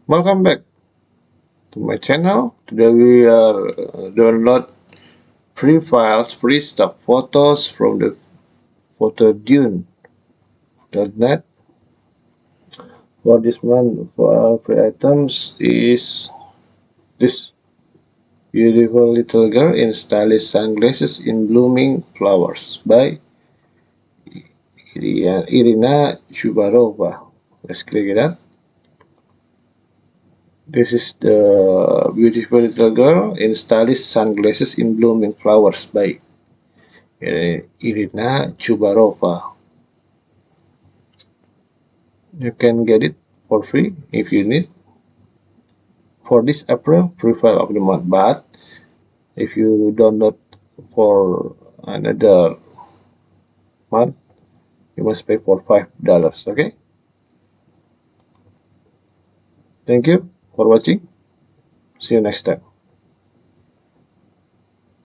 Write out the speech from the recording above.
Welcome back to my channel. Today we are download free files, free stock photos from the Photodune.net. For this month, for our free items is this beautiful little girl in stylish sunglasses in blooming flowers by Irina Shubarova. Let's click it out. This is the beautiful little girl in stylish sunglasses in blooming flowers by Irina Chubarova. You can get it for free if you need for this April free file of the month. But if you download for another month, you must pay for $5. Okay. Thank you for watching. See you next time.